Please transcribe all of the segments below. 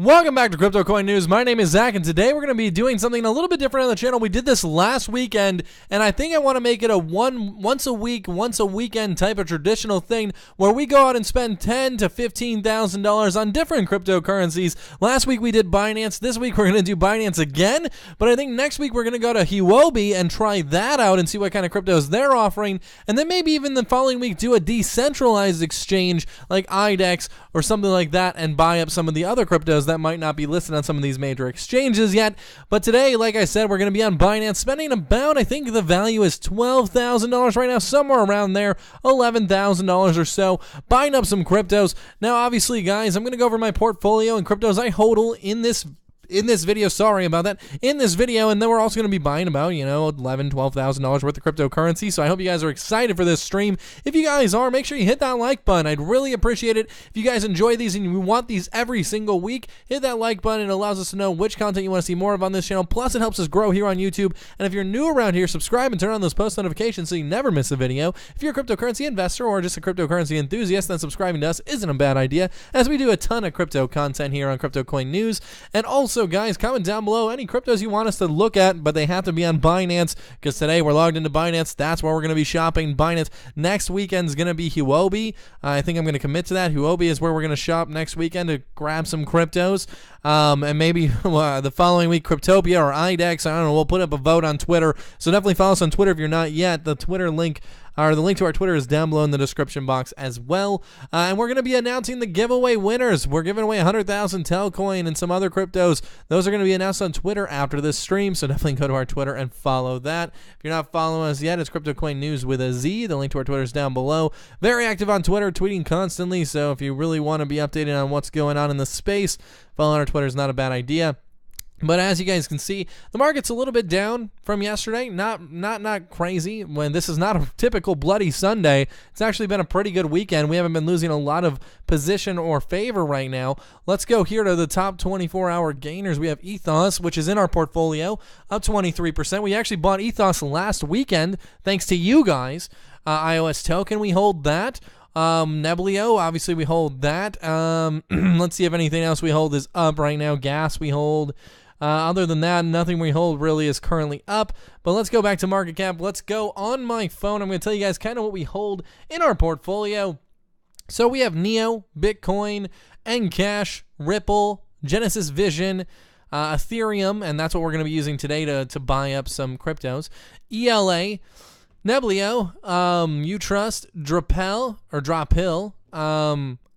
Welcome back to Crypto Coin News. My name is Zach, and today we're going to be doing something a little bit different on the channel. We did this last weekend, and I think I want to make it a once a weekend type of traditional thing where we go out and spend $10,000 to $15,000 on different cryptocurrencies. Last week we did Binance. This week we're going to do Binance again, but I think next week we're going to go to Huobi and try that out and see what kind of cryptos they're offering, and then maybe even the following week do a decentralized exchange like IDEX or something like that and buy up some of the other cryptos that might not be listed on some of these major exchanges yet. But today, like I said, we're going to be on Binance, spending about, I think the value is $12,000 right now, somewhere around there, $11,000 or so, buying up some cryptos. Now, obviously, guys, I'm going to go over my portfolio and cryptos I hodl in this video, sorry about that, in this video, and then we're also going to be buying about, $11,000, $12,000 worth of cryptocurrency, so I hope you guys are excited for this stream. If you guys are, make sure you hit that like button. I'd really appreciate it. If you guys enjoy these and you want these every single week, hit that like button. It allows us to know which content you want to see more of on this channel, plus it helps us grow here on YouTube, and if you're new around here, subscribe and turn on those post notifications so you never miss a video. If you're a cryptocurrency investor or just a cryptocurrency enthusiast, then subscribing to us isn't a bad idea, as we do a ton of crypto content here on Crypto Coin News. And also, guys, comment down below any cryptos you want us to look at, but they have to be on Binance, because today we're logged into Binance. That's where we're going to be shopping. Binance. Next weekend is going to be Huobi. I think I'm going to commit to that. Huobi is where we're going to shop next weekend to grab some cryptos. And maybe the following week, Cryptopia or IDEX. I don't know. We'll put up a vote on Twitter. So definitely follow us on Twitter if you're not yet. The Twitter link, or the link to our Twitter, is down below in the description box as well. And we're going to be announcing the giveaway winners. We're giving away 100,000 Telcoin and some other cryptos. Those are going to be announced on Twitter after this stream, so definitely go to our Twitter and follow that. If you're not following us yet, it's Crypto Coin News with a Z. The link to our Twitter is down below. Very active on Twitter, tweeting constantly, so if you really want to be updated on what's going on in the space, following our Twitter is not a bad idea. But as you guys can see, the market's a little bit down from yesterday. Not crazy. When this is not a typical bloody Sunday, it's actually been a pretty good weekend. We haven't been losing a lot of position or favor right now. Let's go here to the top 24-hour gainers. We have Ethos, which is in our portfolio, up 23%. We actually bought Ethos last weekend, thanks to you guys. iOS token, we hold that. Neblio, obviously we hold that. Let's see if anything else we hold is up right now. Gas we hold. Other than that, nothing we hold really is currently up. But let's go back to market cap. Let's go on my phone. I'm going to tell you guys kind of what we hold in our portfolio. So we have Neo, Bitcoin, Encash, Ripple, Genesis Vision, Ethereum, and that's what we're going to be using today to buy up some cryptos. ELA, Neblio, Utrust, Drophill,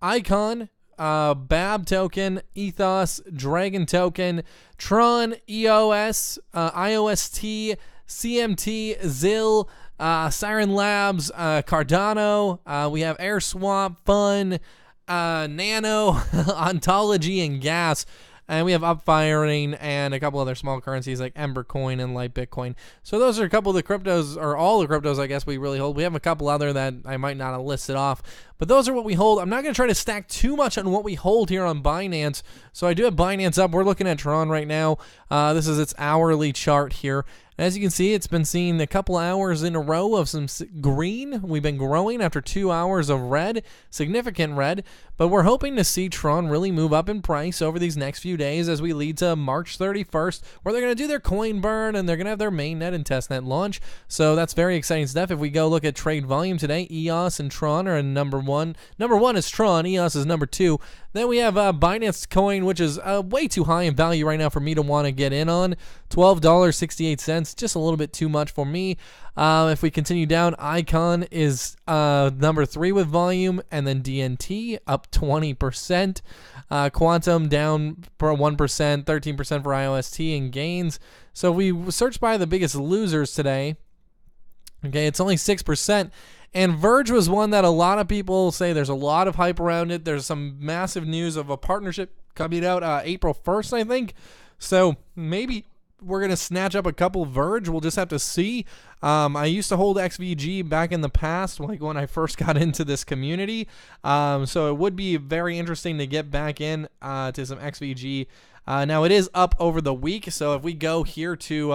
Icon, BAB token, Ethos, Dragon token, Tron, EOS, IOST, CMT, ZIL, Siren Labs, Cardano. We have AirSwap, Fun, Nano, Ontology, and Gas. And we have Upfiring and a couple other small currencies like Ember Coin and Light Bitcoin. So those are a couple of the cryptos, or all the cryptos I guess we really hold. We have a couple other that I might not have listed off, but those are what we hold. I'm not going to try to stack too much on what we hold here on Binance. So I do have Binance up. We're looking at Tron right now. This is its hourly chart here. As you can see, it's been seeing a couple hours in a row of some green. We've been growing after 2 hours of red, significant red, but we're hoping to see Tron really move up in price over these next few days as we lead to March 31st, where they're going to do their coin burn and they're going to have their mainnet and testnet launch. So that's very exciting stuff. If we go look at trade volume today, EOS and Tron are in number one. Number one is Tron, EOS is number two. Then we have Binance Coin, which is way too high in value right now for me to want to get in on. $12.68, just a little bit too much for me. If we continue down, Icon is number 3 with volume, and then DNT up 20%. Quantum down for 1%, 13% for IOST and gains. So we searched by the biggest losers today. Okay, it's only 6%. And Verge was one that a lot of people say there's a lot of hype around it. There's some massive news of a partnership coming out April 1st, I think. So maybe we're going to snatch up a couple Verge. We'll just have to see. I used to hold XVG back in the past, like when I first got into this community. So it would be very interesting to get back in to some XVG. Now it is up over the week. So if we go here to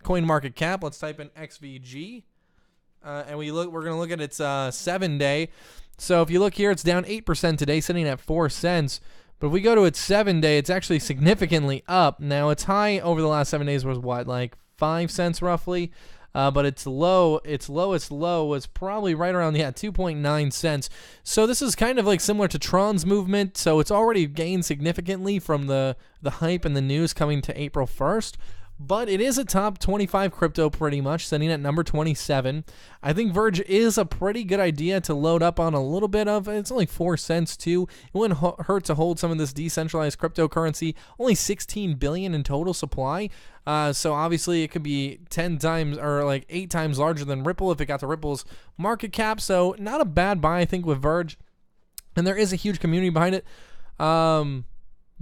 CoinMarketCap, let's type in XVG. And we're going to look at its 7-day. So if you look here, it's down 8% today, sitting at 4 cents. But if we go to its 7-day, it's actually significantly up. Now, its high over the last 7 days was what, like 5 cents roughly? But its lowest low was probably right around 2.9 cents. So this is kind of like similar to Tron's movement. So it's already gained significantly from the hype and the news coming to April 1st. But it is a top 25 crypto pretty much, sitting at number 27. I think Verge is a pretty good idea to load up on a little bit of. It's only 4 cents too. It wouldn't hurt to hold some of this decentralized cryptocurrency. Only 16 billion in total supply. So obviously it could be 10 times or like 8 times larger than Ripple if it got to Ripple's market cap. So not a bad buy, I think, with Verge. And there is a huge community behind it.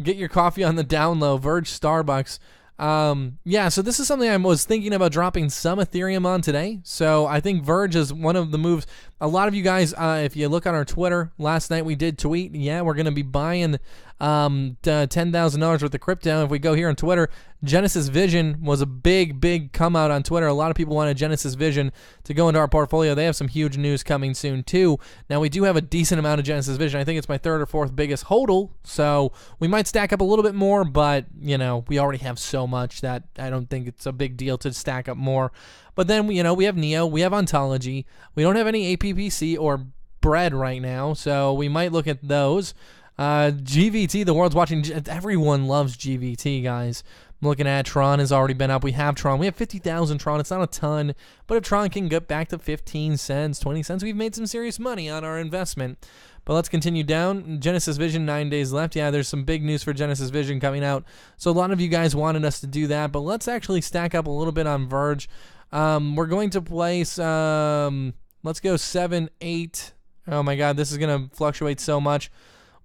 Get your coffee on the down low, Verge Starbucks. So this is something I was thinking about dropping some Ethereum on today. So I think Verge is one of the moves. A lot of you guys, if you look on our Twitter, last night we did tweet, we're going to be buying $10,000 worth of crypto. If we go here on Twitter, Genesis Vision was a big come out on Twitter. A lot of people wanted Genesis Vision to go into our portfolio. They have some huge news coming soon too. Now we do have a decent amount of Genesis Vision. I think it's my 3rd or 4th biggest hodl, so we might stack up a little bit more, but we already have so much that I don't think it's a big deal to stack up more. But then we have Neo, we have Ontology. We don't have any APPC or Bread right now, so we might look at those. GVT, the world's watching. Everyone loves GVT, guys. I'm looking at Tron has already been up. We have Tron. We have 50,000 Tron. It's not a ton, but if Tron can get back to 15 cents, 20 cents, we've made some serious money on our investment. But let's continue down. Genesis Vision, 9 days left. Yeah, there's some big news for Genesis Vision coming out. So a lot of you guys wanted us to do that, but let's actually stack up a little bit on Verge. We're going to place, let's go 7, 8. Oh my God, this is going to fluctuate so much.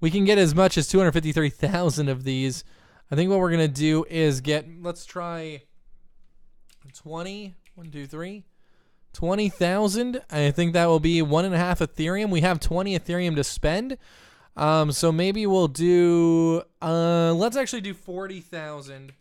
We can get as much as 253,000 of these. I think what we're going to do is let's try 20, 1, 2, 3, 20,000. I think that will be 1.5 Ethereum. We have 20 Ethereum to spend. So maybe we'll do, let's actually do 40,000.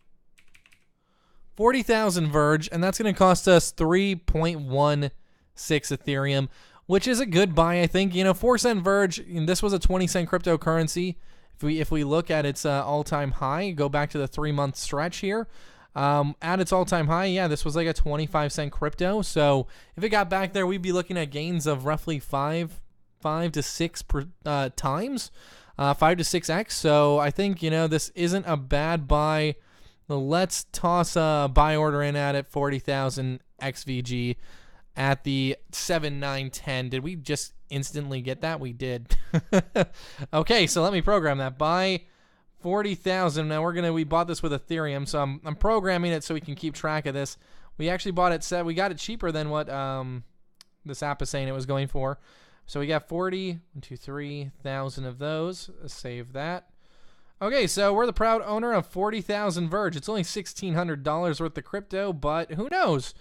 40,000 Verge, and that's going to cost us 3.16 Ethereum, which is a good buy, I think. 4 cent Verge, and this was a 20 cent cryptocurrency. If we look at its all-time high, go back to the 3-month stretch here. At its all-time high, this was like a 25 cent crypto. So if it got back there, we'd be looking at gains of roughly 5 to 6 times, 5 to 6x. So I think, this isn't a bad buy. Let's toss a buy order in at it, 40,000 XVG at the 7, 9, 10. Did we just instantly get that? We did. Okay, so let me program that. Buy 40,000. Now we bought this with Ethereum, so I'm programming it so we can keep track of this. We actually bought it, we got it cheaper than what this app is saying it was going for. So we got 3,000 of those. Save that. Okay, so we're the proud owner of 40,000 Verge. It's only $1,600 worth of crypto, but who knows?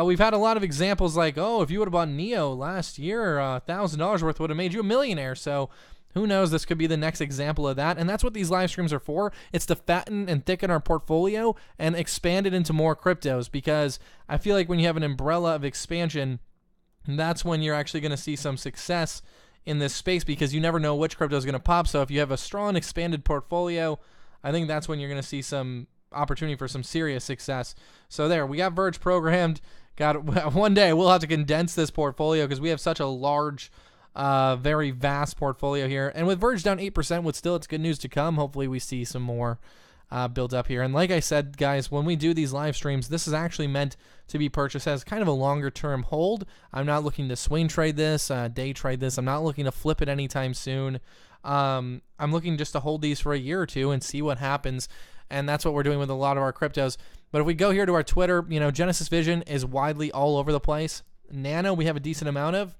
We've had a lot of examples like, if you would have bought Neo last year, $1,000 worth would have made you a millionaire. So who knows? This could be the next example of that. And that's what these live streams are for. It's to fatten and thicken our portfolio and expand it into more cryptos, because I feel like when you have an umbrella of expansion, that's when you're actually going to see some success in this space, because you never know which crypto is going to pop. So if you have a strong expanded portfolio, I think that's when you're going to see some opportunity for some serious success. So there, we got Verge programmed. One day we'll have to condense this portfolio because we have such a large, very vast portfolio here. And with Verge down 8%, with still its good news to come, hopefully we see some more build up here. And like I said, guys, when we do these live streams, this is actually meant to be purchased as kind of a longer term hold. I'm not looking to swing trade this, day trade this. I'm not looking to flip it anytime soon. I'm looking just to hold these for a year or two and see what happens. And that's what we're doing with a lot of our cryptos. But if we go here to our Twitter, Genesis Vision is widely all over the place. Nano, we have a decent amount of.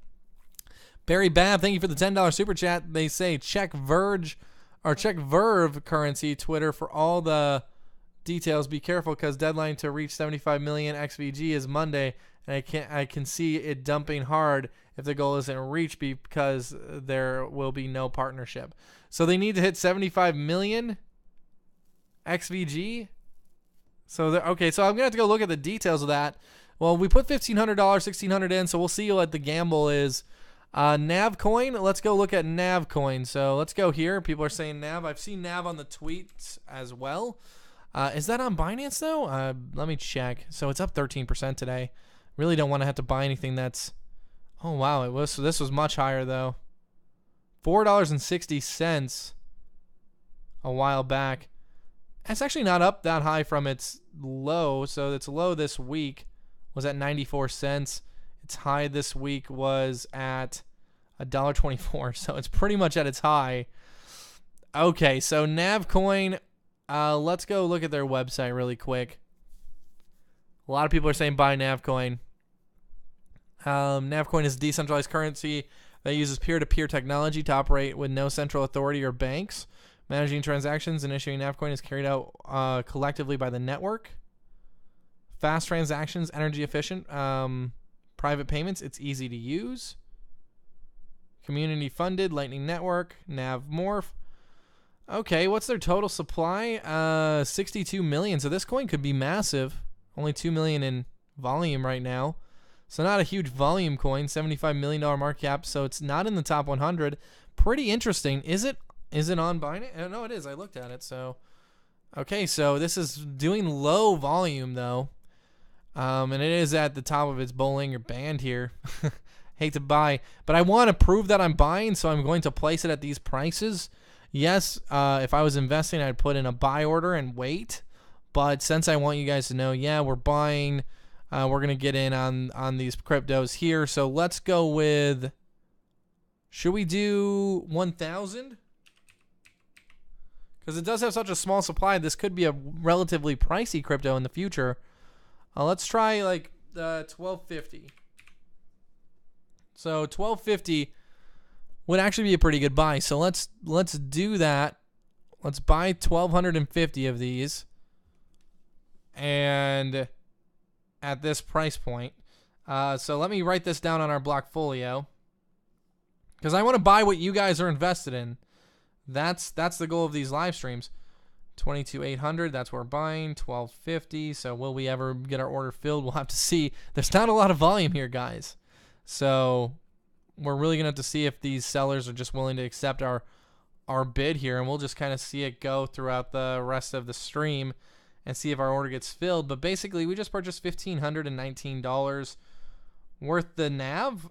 Barry Babb, thank you for the $10 super chat. They say check Verge or check Verve currency Twitter for all the details. Be careful because deadline to reach 75 million XVG is Monday, and I can see it dumping hard if the goal isn't reached because there will be no partnership. So they need to hit 75 million XVG. So okay, so I'm gonna have to go look at the details of that. Well, we put $1,500, $1,600 in, so we'll see what the gamble is. Nav coin. Let's go look at Nav coin. So let's go here. People are saying Nav. I've seen Nav on the tweets as well. Is that on Binance though? Let me check. So it's up 13% today. Really don't want to have to buy anything that's. Oh wow, it was. So this was much higher though. $4.60 a while back. It's actually not up that high from its low. So its low this week was at 94 cents. Its high this week was at $1.24. So it's pretty much at its high. Okay, so Navcoin. Let's go look at their website really quick. A lot of people are saying buy Navcoin. Navcoin is a decentralized currency that uses peer-to-peer technology to operate with no central authority or banks. Managing transactions and issuing Navcoin is carried out collectively by the network. Fast transactions, energy efficient, private payments, it's easy to use. Community funded, Lightning Network, Navmorph. Okay, what's their total supply? 62 million. So this coin could be massive. Only 2 million in volume right now. So not a huge volume coin. $75 million market cap. So it's not in the top 100. Pretty interesting. Is it on Binance? No, it is. I looked at it. So, okay. So this is doing low volume though. And it is at the top of its Bollinger Band here. Hate to buy, but I want to prove that I'm buying. So I'm going to place it at these prices. Yes, if I was investing, I'd put in a buy order and wait. But since I want you guys to know, yeah, we're buying. We're going to get in on these cryptos here. So let's go with, should we do 1,000? Because it does have such a small supply. This could be a relatively pricey crypto in the future. Let's try like 1,250. So 1,250 would actually be a pretty good buy. So let's do that. Let's buy 1,250 of these, and at this price point. So let me write this down on our Blockfolio, because I want to buy what you guys are invested in. That's the goal of these live streams. 22,800. That's what we're buying. 1,250. So will we ever get our order filled? We'll have to see. There's not a lot of volume here, guys. So we're really going to have to see if these sellers are just willing to accept our bid here, and we'll just kind of see it go throughout the rest of the stream and see if our order gets filled. But basically, we just purchased $1,519 worth the NAV.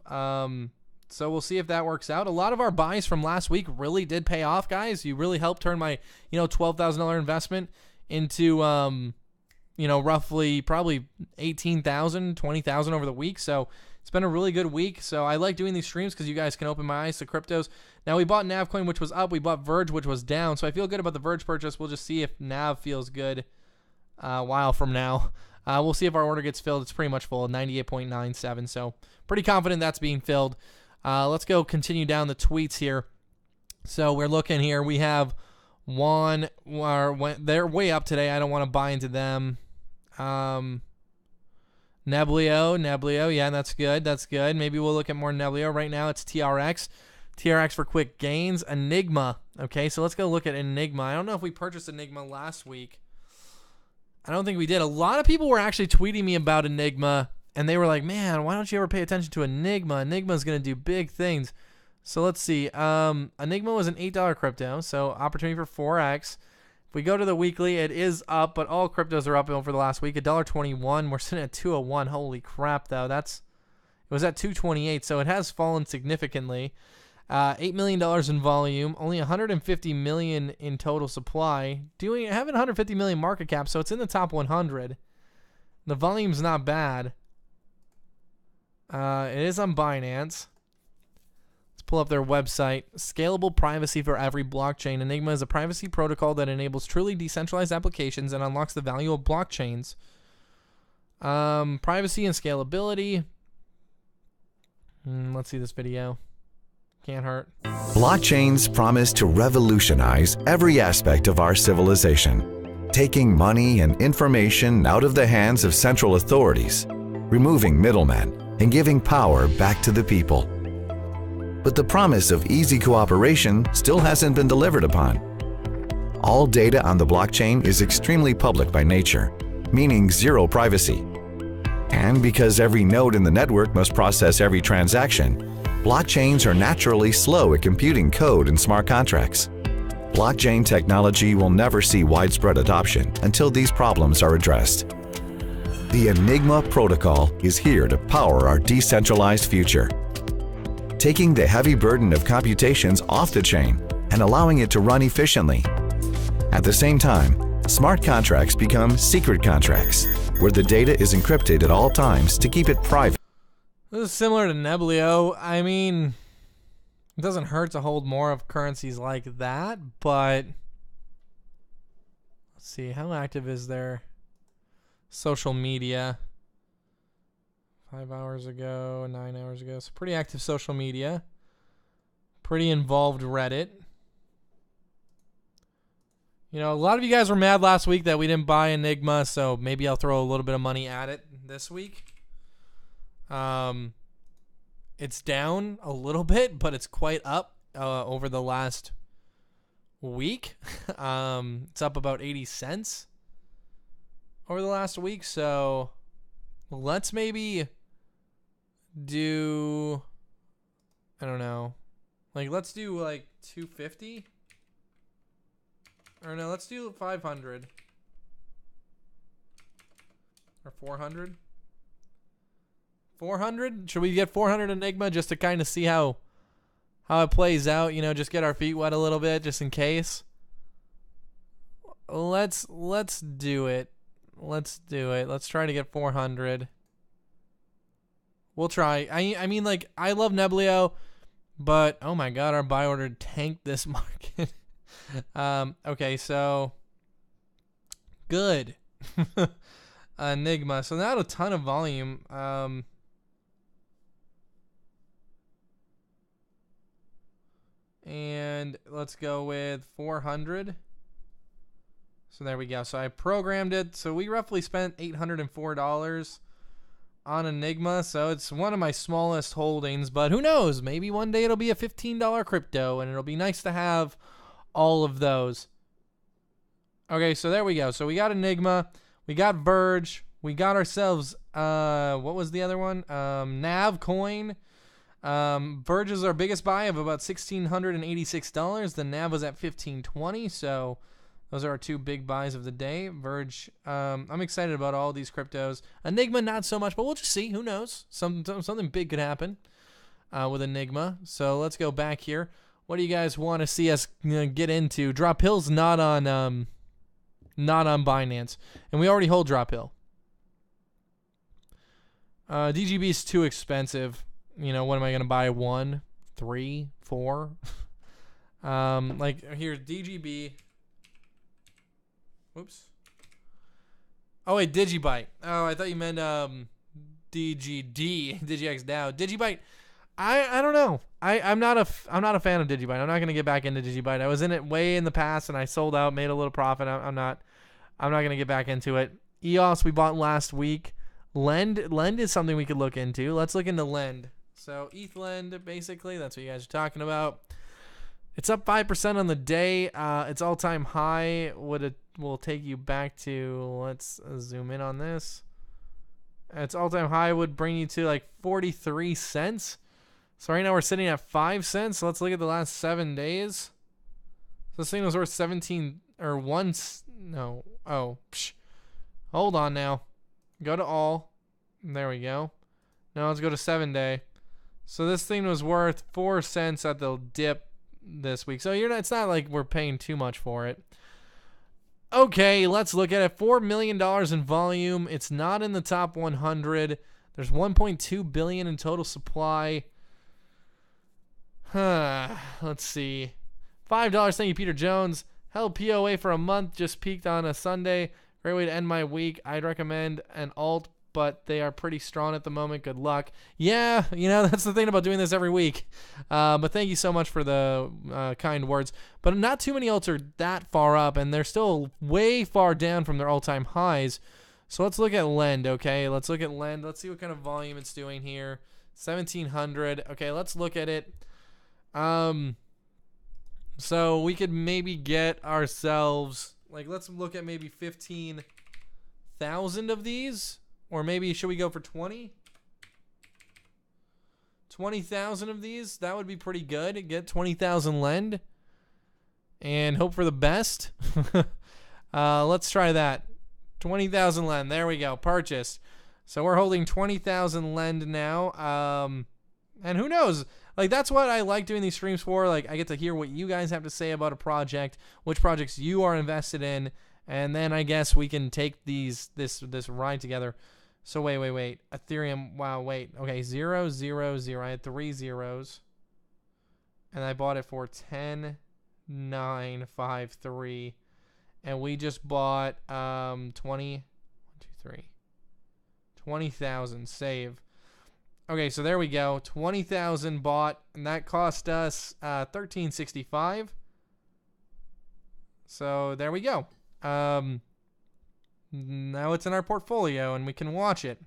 So we'll see if that works out. A lot of our buys from last week really did pay off, guys. You really helped turn my, $12,000 investment into, roughly probably 18,000, 20,000 over the week. So it's been a really good week. So I like doing these streams because you guys can open my eyes to cryptos. Now we bought Navcoin, which was up. We bought Verge, which was down. So I feel good about the Verge purchase. We'll just see if Nav feels good a while from now. We'll see if our order gets filled. It's pretty much full, 98.97. So pretty confident that's being filled. Let's go continue down the tweets here. So we're looking here. We have one. They're way up today. I don't want to buy into them. Neblio. Yeah, that's good. That's good. Maybe we'll look at more Neblio. Right now it's TRX. TRX for quick gains. Enigma. Okay, so let's go look at Enigma. I don't know if we purchased Enigma last week. I don't think we did. A lot of people were actually tweeting me about Enigma, and they were like, man, why don't you ever pay attention to Enigma? Enigma's going to do big things. So let's see. Enigma was an $8 crypto, so opportunity for 4x. If we go to the weekly, it is up, but all cryptos are up over the last week. $1.21. We're sitting at 201. Holy crap, though. It was at 228, so it has fallen significantly. $8 million in volume, only 150 million in total supply. Having 150 million market cap, so it's in the top 100. The volume's not bad. It is on Binance. Let's pull up their website. Scalable privacy for every blockchain. Enigma is a privacy protocol that enables truly decentralized applications and unlocks the value of blockchains. Privacy and scalability. Let's see this video. Can't hurt. Blockchains promise to revolutionize every aspect of our civilization, taking money and information out of the hands of central authorities, removing middlemen, and giving power back to the people. But the promise of easy cooperation still hasn't been delivered upon. All data on the blockchain is extremely public by nature, meaning zero privacy. And because every node in the network must process every transaction, Blockchains are naturally slow at computing code in smart contracts. Blockchain technology will never see widespread adoption until these problems are addressed. The Enigma protocol is here to power our decentralized future, taking the heavy burden of computations off the chain and allowing it to run efficiently. At the same time, smart contracts become secret contracts, where the data is encrypted at all times to keep it private. This is similar to Neblio. I mean, it doesn't hurt to hold more of currencies like that, but let's see, how active is their social media? 5 hours ago, 9 hours ago. So pretty active social media. Pretty involved Reddit. You know, a lot of you guys were mad last week that we didn't buy Enigma, so maybe I'll throw a little bit of money at it this week. It's down a little bit, but it's quite up over the last week. It's up about 80 cents over the last week, so let's maybe do, I don't know, like let's do like 250. Or no, let's do 500. Or 400. 400? Should we get 400 Enigma just to kind of see how it plays out? You know, just get our feet wet a little bit just in case. Let's do it. Let's do it. Let's try to get 400. We'll try. I mean, like, I love Neblio, but oh my god, our buy order tanked this market. Okay, so good. Enigma. So not a ton of volume. And let's go with 400. So there we go. So I programmed it. So we roughly spent $804 on Enigma. So it's one of my smallest holdings, but who knows? Maybe one day it'll be a $15 crypto and it'll be nice to have all of those. Okay, so there we go. So we got Enigma, we got Verge, we got ourselves what was the other one? Nav coin. Verge is our biggest buy of about $1,686. The Nav was at $1,520. So those are our two big buys of the day. Verge, I'm excited about all these cryptos. Enigma, not so much, but we'll just see. Who knows? Something big could happen with Enigma. So let's go back here. What do you guys want to see us get into? Drop Hill's not on Binance, and we already hold Drop Hill. DGB is too expensive. You know, what am I gonna buy? 1, 3, 4? Like here's DGB. Whoops. Oh wait, Digibyte. Oh, I thought you meant DGD, DigiX Now. Digibyte. I don't know. I'm not a fan of Digibyte. I'm not gonna get back into Digibyte. I was in it way in the past and I sold out, made a little profit. I'm not gonna get back into it. EOS we bought last week. Lend is something we could look into. Let's look into Lend. So ETH Lend, basically, that's what you guys are talking about. It's up 5% on the day. Its all-time high will take you back to, let's zoom in on this. Its all-time high would bring you to like 43 cents. So right now we're sitting at 5 cents. So let's look at the last 7 days. So this thing was worth 17 or 1. No. Oh, psh. Hold on now. Go to all. There we go. Now let's go to 7 day. So this thing was worth 4 cents at the dip this week. So it's not like we're paying too much for it. Okay, let's look at it. $4 million in volume. It's not in the top 100. There's 1.2 billion in total supply. Let's see. $5. Thank you, Peter Jones. Held POA for a month. Just peaked on a Sunday. Great way to end my week. I'd recommend an alt, but they are pretty strong at the moment. Good luck. Yeah, that's the thing about doing this every week. But thank you so much for the kind words. But not too many alts are that far up, and they're still way far down from their all-time highs. So let's look at Lend, okay? Let's look at Lend. Let's see what kind of volume it's doing here. 1,700. Okay, let's look at it. So we could maybe get ourselves, like, let's look at maybe 15,000 of these. Or maybe, should we go for 20? 20,000 of these. That would be pretty good. Get 20,000 lend and hope for the best. Let's try that. 20,000 lend. There we go. Purchased. So we're holding 20,000 lend now. And who knows? Like, that's what I like doing these streams for. Like, I get to hear what you guys have to say about a project, which projects you are invested in, and then I guess we can take this ride together. So wait. Ethereum. Wow, wait. Okay, 0, 0, 0. I had 3 zeros, and I bought it for 10,953, and we just bought 20,000 save. Okay, so there we go. 20,000 bought, and that cost us 1365. So there we go. Now it's in our portfolio, and we can watch it.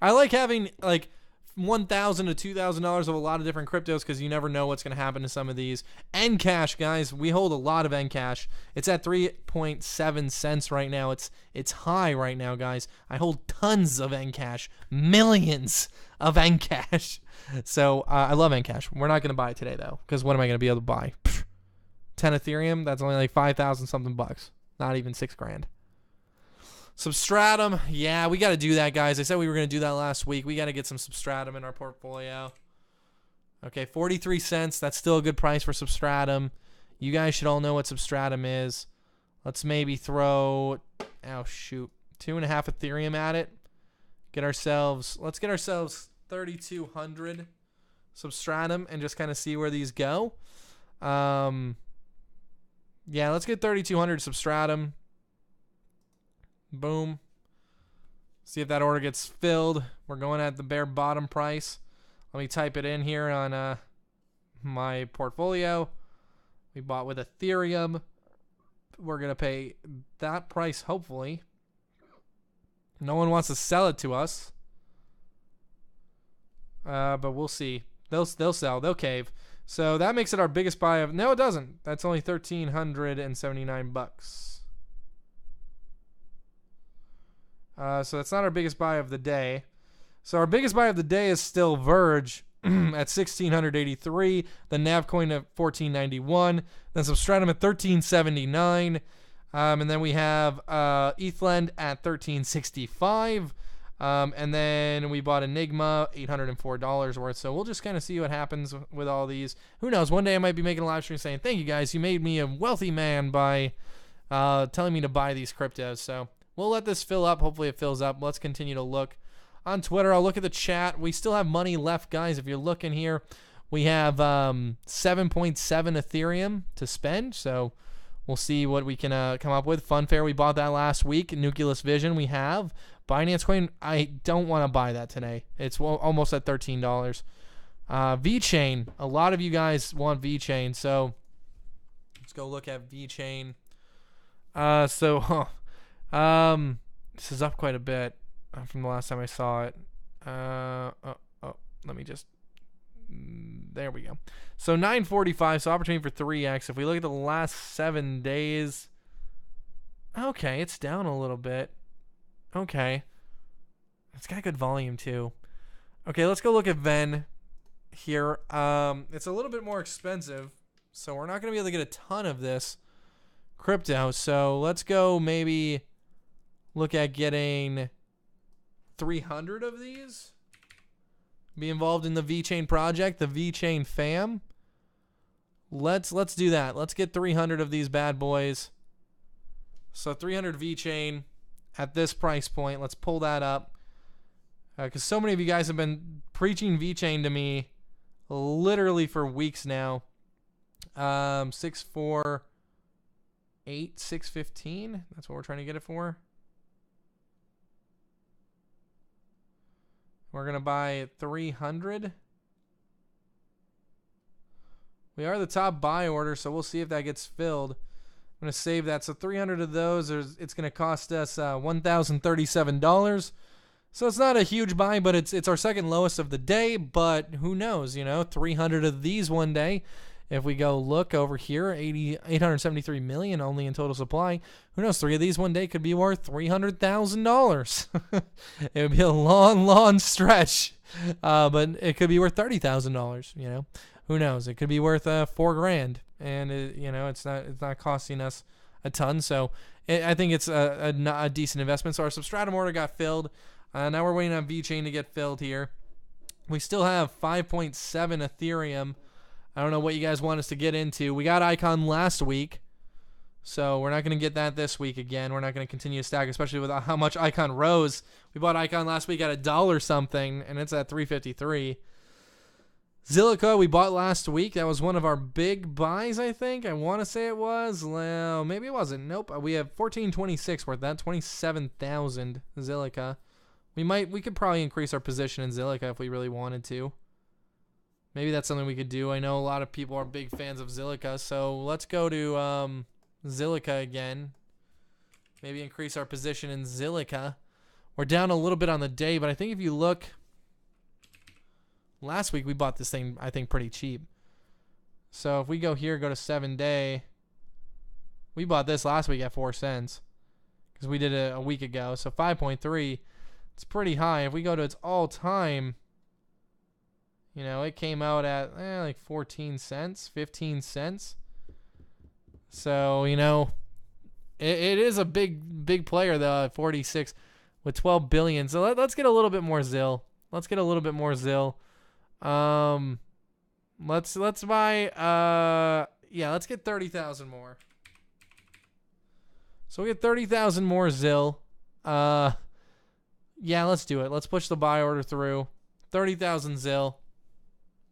I like having like $1,000 to $2,000 of a lot of different cryptos because you never know what's going to happen to some of these. Encash, guys, we hold a lot of Encash. It's at 3.7 cents right now. It's high right now, guys. I hold tons of Encash, millions of Encash. So I love Encash. We're not going to buy it today though, because what am I going to be able to buy? 10 Ethereum. That's only like 5,000 something bucks. Not even $6,000. Substratum, yeah, we got to do that, guys. I said we were going to do that last week. We got to get some Substratum in our portfolio. Okay, 43 cents. That's still a good price for Substratum. You guys should all know what Substratum is. Let's maybe throw, 2.5 Ethereum at it. Let's get ourselves 3,200 Substratum and just kind of see where these go. Yeah, let's get 3,200 Substratum. Boom. See if that order gets filled. We're going at the bare bottom price. Let me type it in here on my portfolio. We bought with Ethereum. We're going to pay that price, hopefully. No one wants to sell it to us. But we'll see. They'll sell. They'll cave. So that makes it our biggest buy of... No, it doesn't. That's only 1,379 bucks. So that's not our biggest buy of the day. So our biggest buy of the day is still Verge at 1,683. The Navcoin at 1,491. Then Substratum at 1,379. And then we have ETHLend at 1,365. And then we bought Enigma, $804 worth. So we'll just kind of see what happens with all these. Who knows? One day I might be making a live stream saying, thank you guys. You made me a wealthy man by telling me to buy these cryptos. So we'll let this fill up. Hopefully it fills up. Let's continue to look on Twitter. I'll look at the chat. We still have money left, guys. If you're looking here, we have 7.7 Ethereum to spend. So we'll see what we can come up with. Funfair, we bought that last week. Nucleus Vision, we have. Binance Coin, I don't want to buy that today. It's almost at $13. VeChain, a lot of you guys want VeChain. So let's go look at VeChain. This is up quite a bit from the last time I saw it. Let me just... There we go. So 945, so opportunity for 3x. If we look at the last 7 days... Okay, it's down a little bit. Okay. It's got good volume, too. Okay, let's go look at Ven here. It's a little bit more expensive, so we're not going to be able to get a ton of this crypto. So let's go maybe... look at getting 300 of these. Be involved in the VeChain project, the VeChain fam. Let's do that. Let's get 300 of these bad boys. So 300 VeChain at this price point. Let's pull that up. Because so many of you guys have been preaching VeChain to me literally for weeks now. 648, 615. That's what we're trying to get it for. We're going to buy 300. We are the top buy order, so we'll see if that gets filled. I'm going to save that. So 300 of those, it's going to cost us $1,037. So it's not a huge buy, but it's our second lowest of the day. But who knows, 300 of these one day If we go look over here, 873 million only in total supply. Who knows? 3 of these one day could be worth $300,000. It would be a long stretch, but it could be worth $30,000. You know, who knows? It could be worth $4,000, and it's not costing us a ton. So I think it's a decent investment. So our substratum order got filled. Now we're waiting on VeChain to get filled here. We still have 5.7 Ethereum. I don't know what you guys want us to get into. We got Icon last week, so we're not going to get that this week again. We're not going to continue to stack, especially with how much Icon rose. We bought Icon last week at $1 something, and it's at $3.53. Zilliqa we bought last week. That was one of our big buys, I think. I want to say it was. Well, maybe it wasn't. Nope. We have 1426 worth that. 27,000 Zilliqa. We could probably increase our position in Zilliqa if we really wanted to. Maybe that's something we could do. I know a lot of people are big fans of Zilliqa, so let's go to Zilliqa again. Maybe increase our position in Zilliqa. We're down a little bit on the day, but I think if you look, last week we bought this thing, I think, pretty cheap. So if we go here, go to 7-day, we bought this last week at 4 cents because we did it a week ago. So 5.3, it's pretty high. If we go to its all-time, it came out at like 14 cents, 15 cents. So, it is a big player, though, at 46 with 12 billion. So let's get a little bit more ZIL. Let's get buy, let's get 30,000 more. So we get 30,000 more ZIL. Yeah, let's do it. Let's push the buy order through. 30,000 ZIL.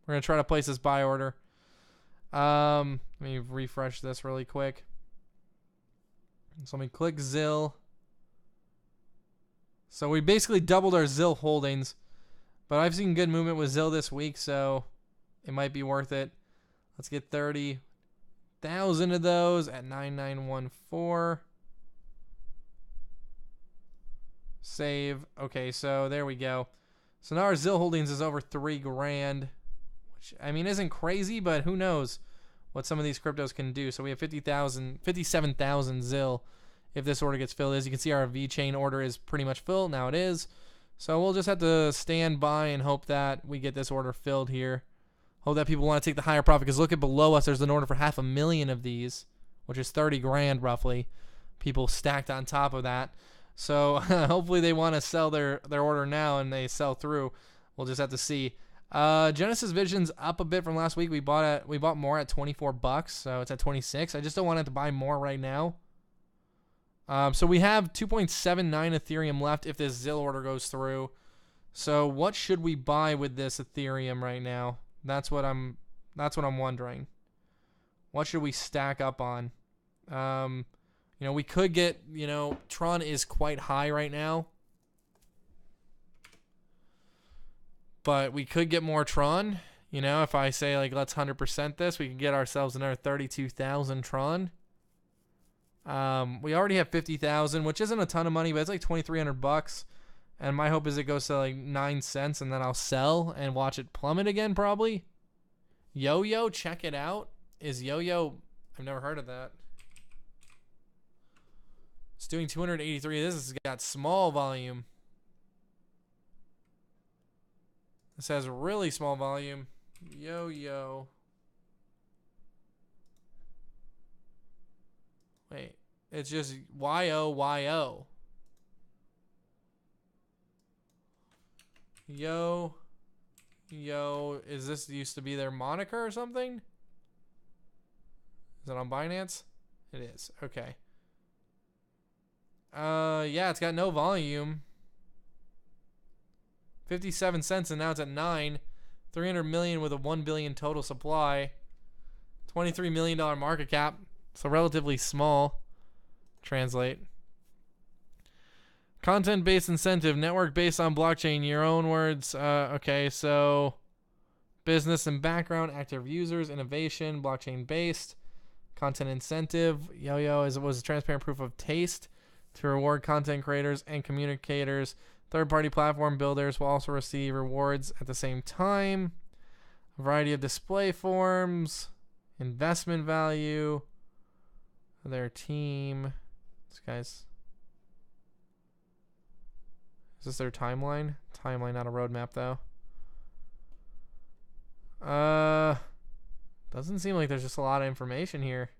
We're going to try to place this buy order. Let me refresh this really quick. So let me click ZIL. So we basically doubled our ZIL holdings. But I've seen good movement with ZIL this week, so it might be worth it. Let's get 30,000 of those at 9914. Save. Okay, so there we go. So now our ZIL holdings is over $3,000. Which, isn't crazy, but who knows what some of these cryptos can do. So we have 57,000 ZIL if this order gets filled. As you can see, our VeChain order is pretty much filled. Now it is. So we'll just have to stand by and hope that we get this order filled here. Hope that people want to take the higher profit, because look at below us. There's an order for 500,000 of these, which is $30,000 roughly. People stacked on top of that. So hopefully they want to sell their order now and they sell through. We'll just have to see. Genesis Vision's up a bit from last week. We bought more at $24, so it's at 26. I just don't want to buy more right now. So we have 2.79 Ethereum left if this ZIL order goes through. So what should we buy with this Ethereum right now? That's what I'm wondering. What should we stack up on? We could get, Tron is quite high right now. But we could get more Tron. If I say, like, let's 100% this, we could get ourselves another 32,000 Tron. We already have 50,000, which isn't a ton of money, but it's like $2,300. And my hope is it goes to like 9 cents, and then I'll sell and watch it plummet again, probably. Yo-Yo, check it out. Is Yo-Yo... I've never heard of that. It's doing 283. This has got small volume. This has really small volume. Yo-Yo. Wait. It's just Y-O-Y-O. Yo. Is this used to be their moniker or something? Is it on Binance? It is. Okay. Yeah, it's got no volume. 57 cents, and now it's at 9. 300 million with a 1 billion total supply. $23 million market cap. So relatively small. Translate. Content-based incentive. Network based on blockchain. Your own words. Okay, so business and background. Active users. Innovation. Blockchain-based. Content incentive. Yo-Yo was a transparent proof of taste to reward content creators and communicators. Third-party platform builders will also receive rewards at the same time. A variety of display forms. Investment value. Their team. This guy's. Is this their timeline? Timeline, not a roadmap, though. Doesn't seem like there's just a lot of information here.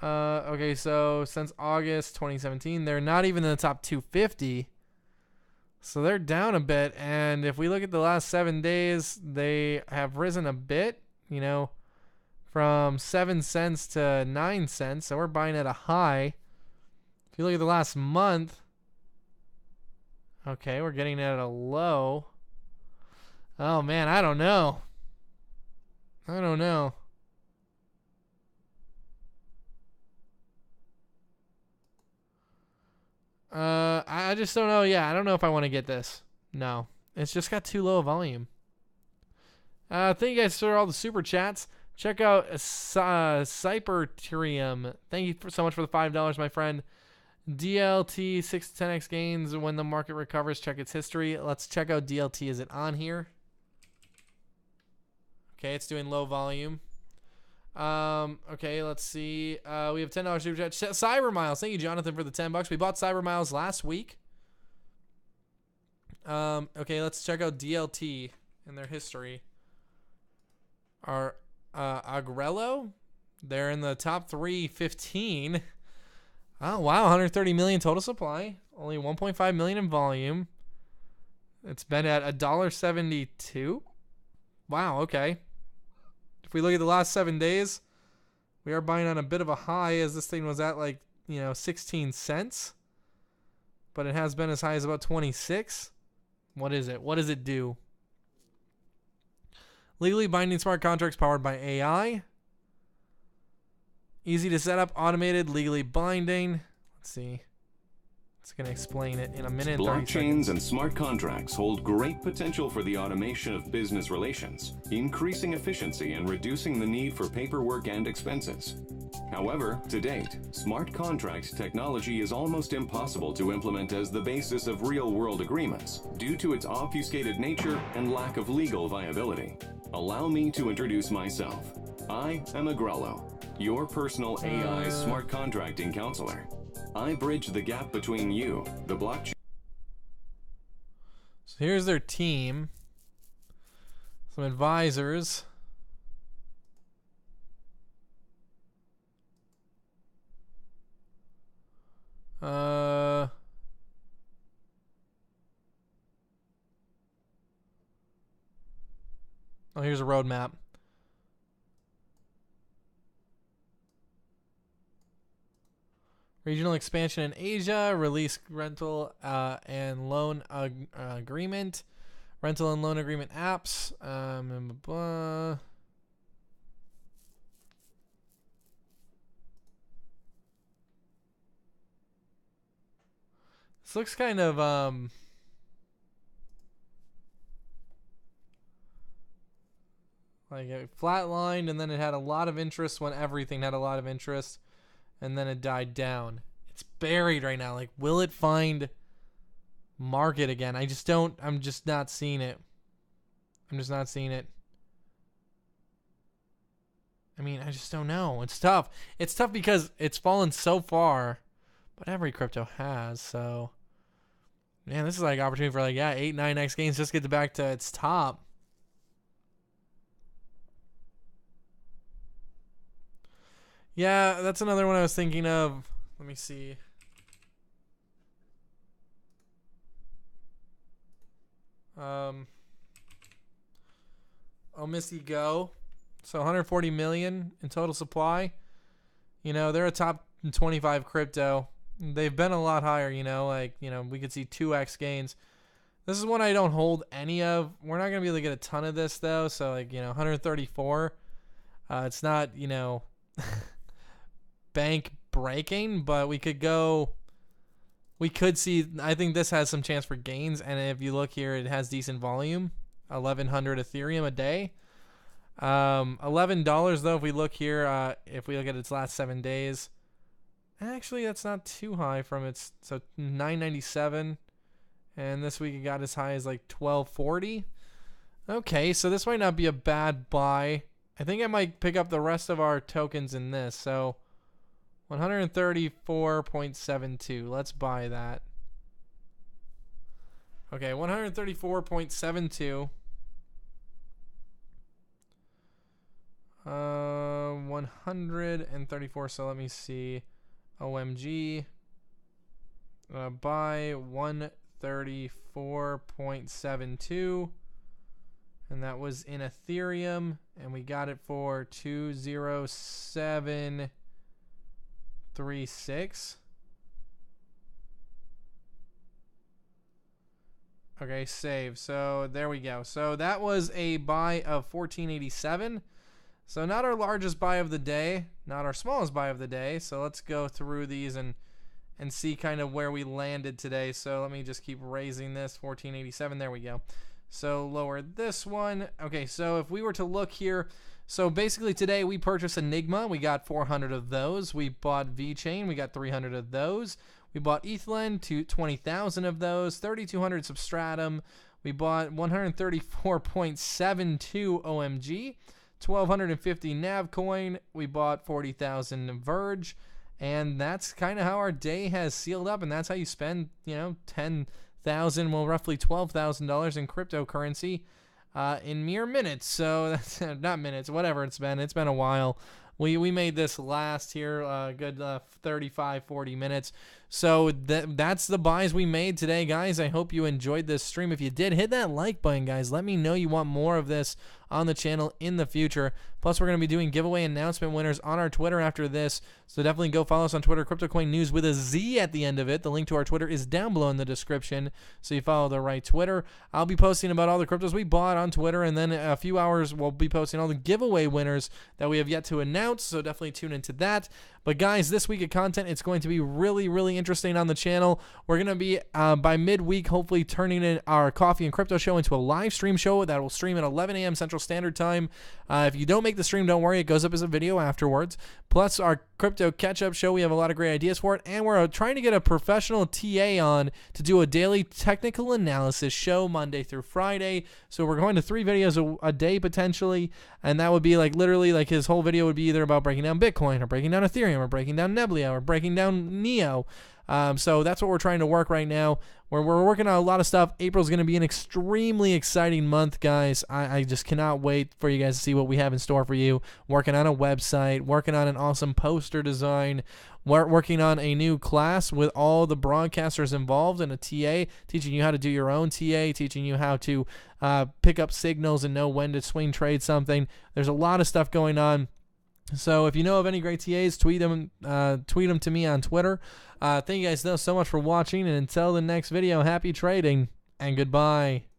Okay, so since August 2017, they're not even in the top 250. So they're down a bit. And if we look at the last 7 days, they have risen a bit, you know, from 7 cents to 9 cents. So we're buying at a high. If you look at the last month, okay, we're getting it at a low. Oh, man, I don't know. I don't know. I just don't know. Yeah, I don't know if I want to get this. No, it's just got too low a volume. Thank you guys for all the super chats. Check out Cyperterium. Thank you so much for the $5, my friend. DLT 6 to 10x gains when the market recovers. Check its history. Let's check out DLT. Is it on here? Okay, it's doing low volume. Okay, let's see. We have $10 super chat. Cyber Miles. Thank you, Jonathan, for the $10. We bought Cyber Miles last week. Okay, let's check out DLT and their history. Our Agrello, they're in the top 315. Oh, wow, 130 million total supply. Only 1.5 million in volume. It's been at $1.72. Wow, okay. If we look at the last 7 days, we are buying on a bit of a high as this thing was at 16 cents. But it has been as high as about 26. What is it? What does it do? Legally binding smart contracts powered by AI. Easy to set up, automated, legally binding. Let's see. It's going to explain it in a minute. Blockchains and smart contracts hold great potential for the automation of business relations, increasing efficiency and reducing the need for paperwork and expenses. However, to date, smart contract technology is almost impossible to implement as the basis of real-world agreements due to its obfuscated nature and lack of legal viability. Allow me to introduce myself. I am Agrello, your personal AI smart contracting counselor. I bridge the gap between you, the blockchain. So here's their team. Some advisors. Oh, here's a roadmap. Regional expansion in Asia, release rental and loan agreement, rental and loan agreement apps. This looks kind of like it flatlined, and then it had a lot of interest when everything had a lot of interest. And then it died down. It's buried right now. Like, will it find market again? I'm just not seeing it. I'm just not seeing it. I mean, I just don't know. It's tough. It's tough because it's fallen so far. But every crypto has, so. Man, this is like opportunity for 8, 9x gains. Just get back to its top. Yeah, that's another one I was thinking of. Let me see. Missy Go. So 140 million in total supply. You know, they're a top 25 crypto. They've been a lot higher, we could see 2x gains. This is one I don't hold any of. We're not going to be able to get a ton of this, though. So, 134. It's not, bank breaking, but we could see, I think this has some chance for gains. And if you look here, it has decent volume, 1,100 Ethereum a day. $11 though, if we look here, if we look at its last 7 days, actually that's not too high from its, so 997. And this week it got as high as 1240. Okay, so this might not be a bad buy. I think I might pick up the rest of our tokens in this. So 134.72. Let's buy that. Okay, 134.72. 134. So let me see. OMG. Buy 134.72. And that was in Ethereum, and we got it for 20736. Okay, save. So there we go. So that was a buy of 1487. So not our largest buy of the day, not our smallest buy of the day. So let's go through these and see kind of where we landed today. So let me just keep raising this. 1487. There we go. So lower this one. Okay, so if we were to look here, so basically today we purchased Enigma. We got 400 of those. We bought VeChain. We got 300 of those. We bought ETHLend, 20,000 of those. 3,200 Substratum. We bought 134.72 OMG. 1,250 Navcoin. We bought 40,000 Verge. And that's kind of how our day has sealed up. And that's how you spend, 10,000, well, roughly $12,000 in cryptocurrency in mere minutes. So that's not minutes, whatever it's been. It's been a while. We made this last here a good 35, 40 minutes. So that's the buys we made today, guys. I hope you enjoyed this stream. If you did, hit that like button, guys. Let me know you want more of this on the channel in the future. Plus, we're going to be doing giveaway announcement winners on our Twitter after this. So definitely go follow us on Twitter, CryptoCoin News with a Z at the end of it. The link to our Twitter is down below in the description, so you follow the right Twitter. I'll be posting about all the cryptos we bought on Twitter, and then in a few hours, we'll be posting all the giveaway winners that we have yet to announce, so definitely tune into that. But guys, this week of content, it's going to be really, really interesting on the channel. We're going to be, by midweek, hopefully turning in our Coffee and Crypto show into a live stream show that will stream at 11 a.m. Central Standard Time. If you don't make the stream, don't worry. It goes up as a video afterwards. Plus, our Crypto Catch-Up show, we have a lot of great ideas for it. And we're trying to get a professional TA on to do a daily technical analysis show Monday through Friday. So we're going to 3 videos a day potentially. And that would be like literally like his whole video would be either about breaking down Bitcoin or breaking down Ethereum or breaking down Nebula or breaking down Neo. So that's what we're trying to work right now. We're working on a lot of stuff. April's going to be an extremely exciting month, guys. I just cannot wait for you guys to see what we have in store for you. Working on a website, working on an awesome poster design, working on a new class with all the broadcasters involved and a TA, teaching you how to do your own TA, teaching you how to pick up signals and know when to swing trade something. There's a lot of stuff going on. So if you know of any great TAs, tweet them to me on Twitter. Thank you guys so much for watching, and until the next video, happy trading and goodbye.